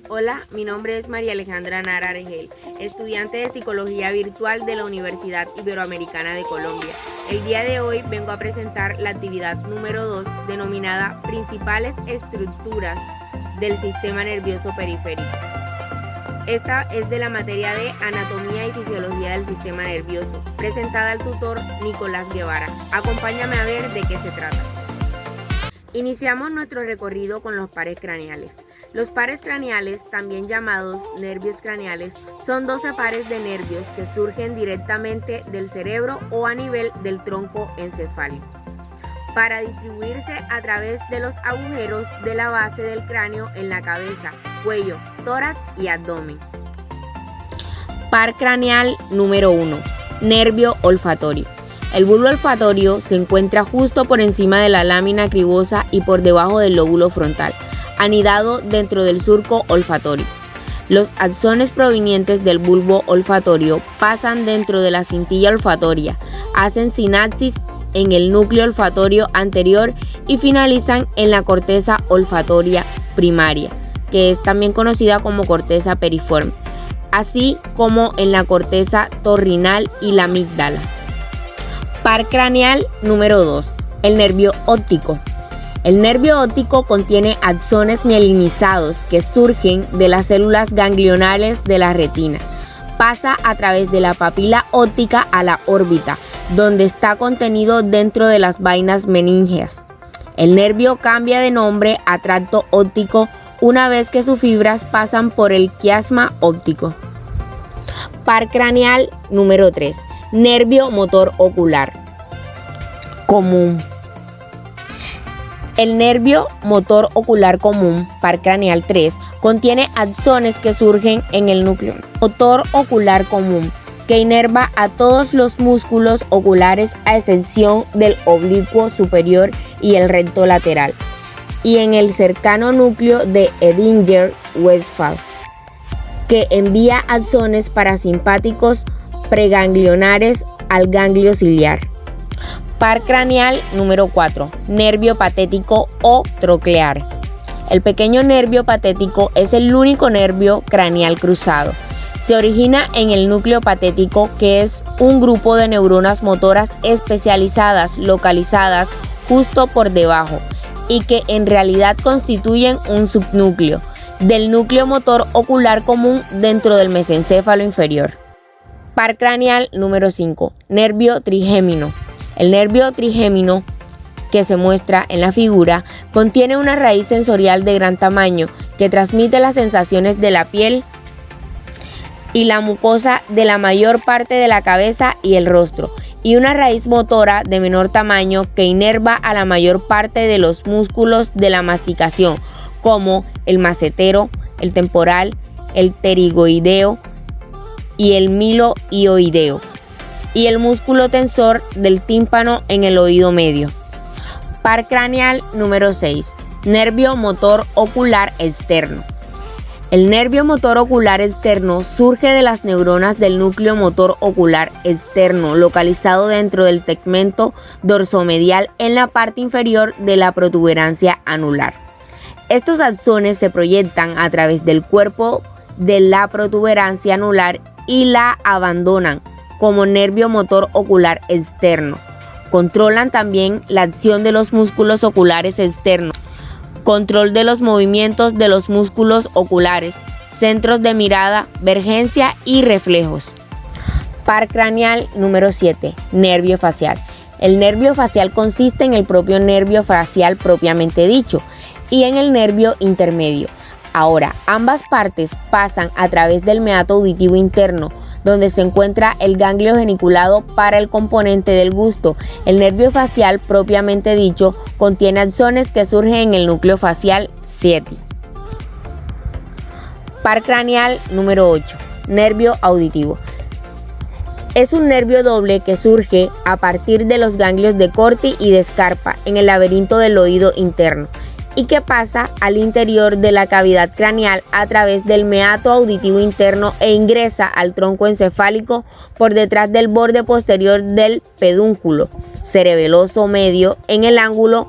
Hola, mi nombre es María Alejandra Nara Argel, estudiante de Psicología Virtual de la Universidad Iberoamericana de Colombia. El día de hoy vengo a presentar la actividad número 2 denominada Principales estructuras del sistema nervioso periférico. Esta es de la materia de Anatomía y Fisiología del Sistema Nervioso, presentada al tutor Nicolás Guevara. Acompáñame a ver de qué se trata. Iniciamos nuestro recorrido con los pares craneales. Los pares craneales, también llamados nervios craneales, son 12 pares de nervios que surgen directamente del cerebro o a nivel del tronco encefálico, para distribuirse a través de los agujeros de la base del cráneo en la cabeza, cuello, tórax y abdomen. Par craneal número 1. Nervio olfatorio. El bulbo olfatorio se encuentra justo por encima de la lámina cribosa y por debajo del lóbulo frontal, anidado dentro del surco olfatorio. Los axones provenientes del bulbo olfatorio pasan dentro de la cintilla olfatoria, hacen sinapsis en el núcleo olfatorio anterior y finalizan en la corteza olfatoria primaria, que es también conocida como corteza periforme, así como en la corteza torrinal y la amígdala. Par craneal número 2. El nervio óptico. El nervio óptico contiene axones mielinizados que surgen de las células ganglionales de la retina. Pasa a través de la papila óptica a la órbita, donde está contenido dentro de las vainas meníngeas. El nervio cambia de nombre a tracto óptico una vez que sus fibras pasan por el quiasma óptico. Par craneal número 3. Nervio motor ocular común. El nervio motor ocular común, par craneal 3, contiene axones que surgen en el núcleo motor ocular común, que inerva a todos los músculos oculares a excepción del oblicuo superior y el recto lateral, y en el cercano núcleo de Edinger-Westphal, que envía axones parasimpáticos preganglionares al ganglio ciliar. Par craneal número 4. Nervio patético o troclear. El pequeño nervio patético es el único nervio craneal cruzado. Se origina en el núcleo patético, que es un grupo de neuronas motoras especializadas localizadas justo por debajo y que en realidad constituyen un subnúcleo del núcleo motor ocular común dentro del mesencéfalo inferior. Par craneal número 5. Nervio trigémino. El nervio trigémino, que se muestra en la figura, contiene una raíz sensorial de gran tamaño que transmite las sensaciones de la piel y la mucosa de la mayor parte de la cabeza y el rostro, y una raíz motora de menor tamaño que inerva a la mayor parte de los músculos de la masticación, como el macetero, el temporal, el pterigoideo y el milohioideo, y el músculo tensor del tímpano en el oído medio. Par craneal número 6. Nervio motor ocular externo. El nervio motor ocular externo surge de las neuronas del núcleo motor ocular externo, localizado dentro del tegmento dorsomedial en la parte inferior de la protuberancia anular. Estos axones se proyectan a través del cuerpo de la protuberancia anular y la abandonan como nervio motor ocular externo. Controlan también la acción de los músculos oculares externos, control de los movimientos de los músculos oculares, centros de mirada, vergencia y reflejos. Par craneal número 7. Nervio facial. El nervio facial consiste en el propio nervio facial propiamente dicho y en el nervio intermedio. Ahora, ambas partes pasan a través del meato auditivo interno, donde se encuentra el ganglio geniculado para el componente del gusto. El nervio facial propiamente dicho contiene axones que surgen en el núcleo facial 7. Par craneal número 8. Nervio auditivo. Es un nervio doble que surge a partir de los ganglios de Corti y de Scarpa en el laberinto del oído interno, y que pasa al interior de la cavidad craneal a través del meato auditivo interno e ingresa al tronco encefálico por detrás del borde posterior del pedúnculo cerebeloso medio en el ángulo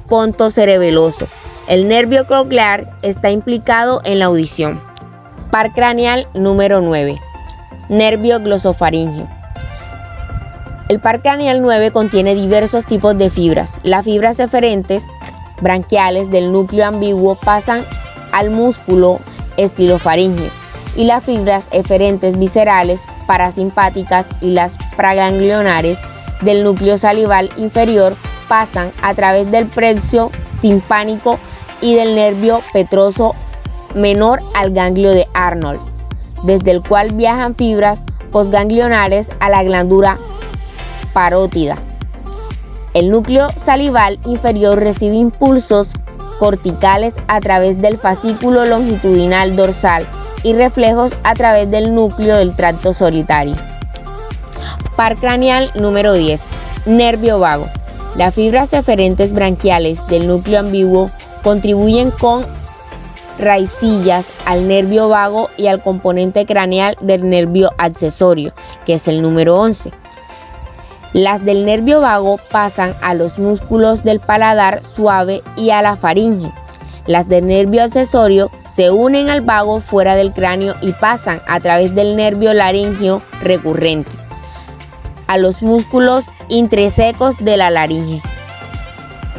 pontocerebeloso, El nervio coclear está implicado en la audición. Par craneal número 9. Nervio glosofaríngeo. El par craneal 9 contiene diversos tipos de fibras. Las fibras eferentes branquiales del núcleo ambiguo pasan al músculo estilofaríngeo y las fibras eferentes viscerales, parasimpáticas y las praganglionares del núcleo salival inferior pasan a través del plexo timpánico y del nervio petroso menor al ganglio de Arnold, desde el cual viajan fibras postganglionares a la glándula parótida. El núcleo salival inferior recibe impulsos corticales a través del fascículo longitudinal dorsal y reflejos a través del núcleo del tracto solitario. Par craneal número 10. Nervio vago. Las fibras eferentes branquiales del núcleo ambiguo contribuyen con raicillas al nervio vago y al componente craneal del nervio accesorio, que es el número 11. Las del nervio vago pasan a los músculos del paladar suave y a la faringe. Las del nervio accesorio se unen al vago fuera del cráneo y pasan a través del nervio laríngeo recurrente a los músculos intrínsecos de la laringe.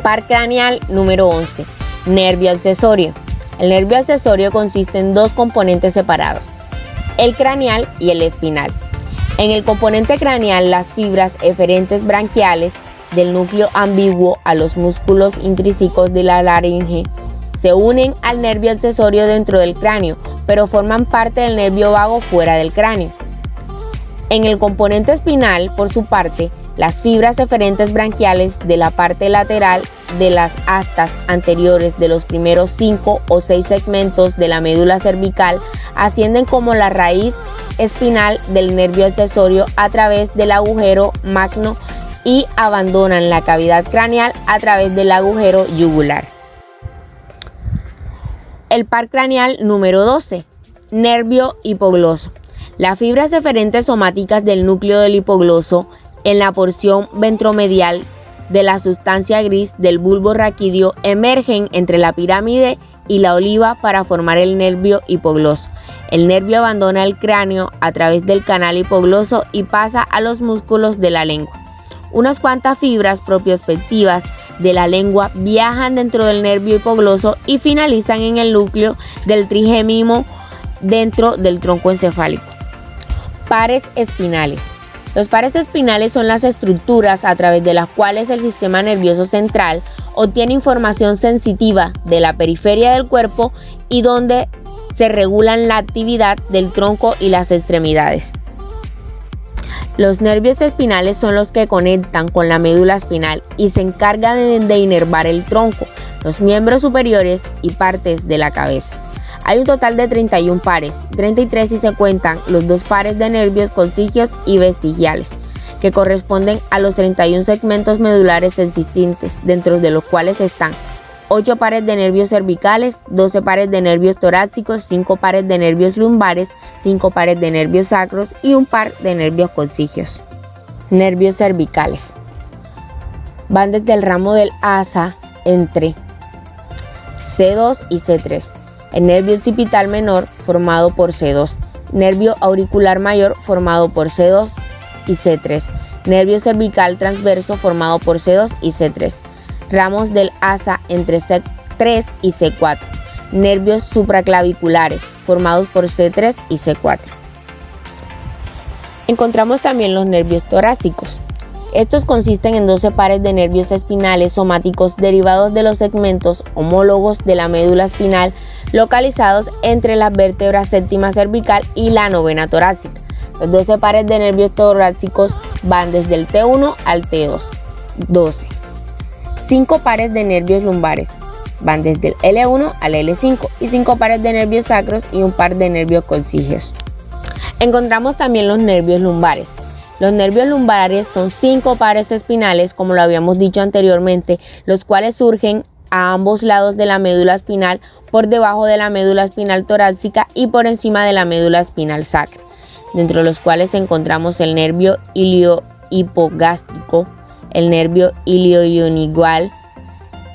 Par craneal número 11. Nervio accesorio. El nervio accesorio consiste en dos componentes separados, el craneal y el espinal. En el componente craneal, las fibras eferentes branquiales del núcleo ambiguo a los músculos intrínsecos de la laringe se unen al nervio accesorio dentro del cráneo, pero forman parte del nervio vago fuera del cráneo. En el componente espinal, por su parte, las fibras eferentes branquiales de la parte lateral de las astas anteriores de los primeros 5 o 6 segmentos de la médula cervical ascienden como la raíz espinal del nervio accesorio a través del agujero magno y abandonan la cavidad craneal a través del agujero yugular. El par craneal número 12. Nervio hipogloso. Las fibras eferentes somáticas del núcleo del hipogloso en la porción ventromedial de la sustancia gris del bulbo raquídeo emergen entre la pirámide y la oliva para formar el nervio hipogloso. El nervio abandona el cráneo a través del canal hipogloso y pasa a los músculos de la lengua. Unas cuantas fibras propiospectivas de la lengua viajan dentro del nervio hipogloso y finalizan en el núcleo del trigémino dentro del tronco encefálico. Pares espinales. Los pares espinales son las estructuras a través de las cuales el sistema nervioso central obtiene información sensitiva de la periferia del cuerpo y donde se regulan la actividad del tronco y las extremidades. Los nervios espinales son los que conectan con la médula espinal y se encargan de inervar el tronco, los miembros superiores y partes de la cabeza. Hay un total de 31 pares, 33 si se cuentan los 2 pares de nervios cocígeos y vestigiales, que corresponden a los 31 segmentos medulares existentes, dentro de los cuales están 8 pares de nervios cervicales, 12 pares de nervios torácicos, 5 pares de nervios lumbares, 5 pares de nervios sacros y un par de nervios cocígeos. Nervios cervicales. Van desde el ramo del asa entre C2 y C3. El nervio occipital menor formado por C2, nervio auricular mayor formado por C2 y C3, nervio cervical transverso formado por C2 y C3, ramos del asa entre C3 y C4, nervios supraclaviculares formados por C3 y C4. Encontramos también los nervios torácicos. Estos consisten en 12 pares de nervios espinales somáticos derivados de los segmentos homólogos de la médula espinal localizados entre las vértebras séptima cervical y la novena torácica. Los 12 pares de nervios torácicos van desde el T1 al T2. 12. 5 pares de nervios lumbares van desde el L1 al L5 y 5 pares de nervios sacros y un par de nervios cocígeos. Encontramos también los nervios lumbares. Los nervios lumbares son 5 pares espinales, como lo habíamos dicho anteriormente, los cuales surgen a ambos lados de la médula espinal, por debajo de la médula espinal torácica y por encima de la médula espinal sacra, dentro de los cuales encontramos el nervio iliohipogástrico, el nervio ilioilionigual,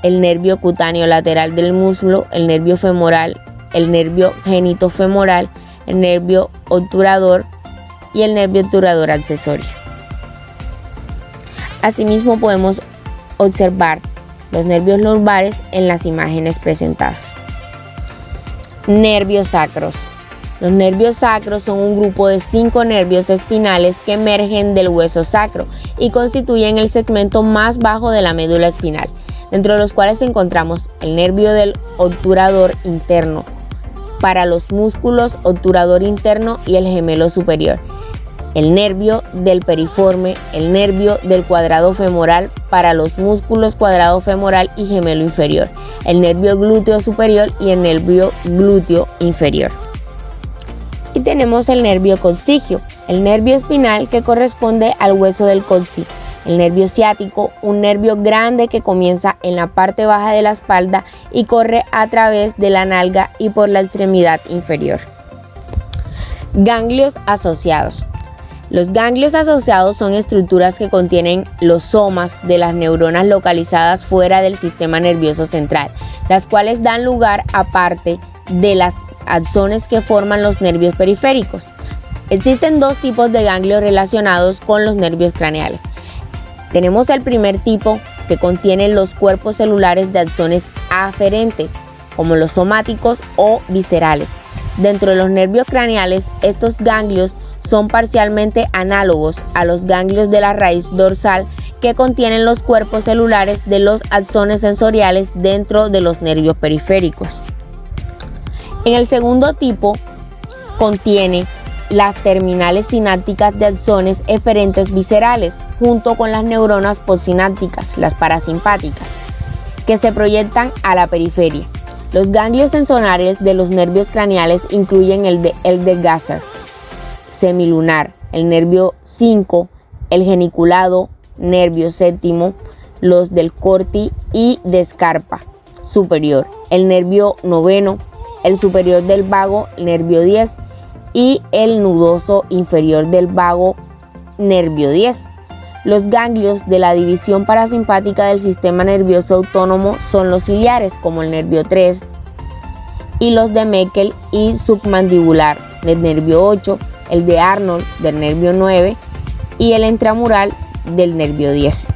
el nervio cutáneo lateral del muslo, el nervio femoral, el nervio genitofemoral, el nervio obturador y el nervio obturador accesorio. Asimismo podemos observar los nervios lumbares en las imágenes presentadas. Nervios sacros. Los nervios sacros son un grupo de 5 nervios espinales que emergen del hueso sacro y constituyen el segmento más bajo de la médula espinal, dentro de los cuales encontramos el nervio del obturador interno para los músculos obturador interno y el gemelo superior, el nervio del periforme, el nervio del cuadrado femoral para los músculos cuadrado femoral y gemelo inferior, el nervio glúteo superior y el nervio glúteo inferior. Y tenemos el nervio coccigio, el nervio espinal que corresponde al hueso del coxis, el nervio ciático, un nervio grande que comienza en la parte baja de la espalda y corre a través de la nalga y por la extremidad inferior. Ganglios asociados. Los ganglios asociados son estructuras que contienen los somas de las neuronas localizadas fuera del sistema nervioso central, las cuales dan lugar a parte de las axones que forman los nervios periféricos. Existen 2 tipos de ganglios relacionados con los nervios craneales. Tenemos el primer tipo, que contiene los cuerpos celulares de axones aferentes, como los somáticos o viscerales. Dentro de los nervios craneales, estos ganglios son parcialmente análogos a los ganglios de la raíz dorsal que contienen los cuerpos celulares de los axones sensoriales dentro de los nervios periféricos. En el segundo tipo, contiene las terminales sinápticas de axones eferentes viscerales, junto con las neuronas postsinápticas, las parasimpáticas, que se proyectan a la periferia. Los ganglios sensoriales de los nervios craneales incluyen el de Gasser, semilunar, el nervio 5, el geniculado, nervio séptimo, los del corti y de Scarpa superior, el nervio noveno, el superior del vago, nervio 10, y el nudoso inferior del vago, nervio 10. Los ganglios de la división parasimpática del sistema nervioso autónomo son los ciliares, como el nervio 3, y los de Meckel y submandibular, del nervio 8, el de Arnold, del nervio 9, y el intramural, del nervio 10.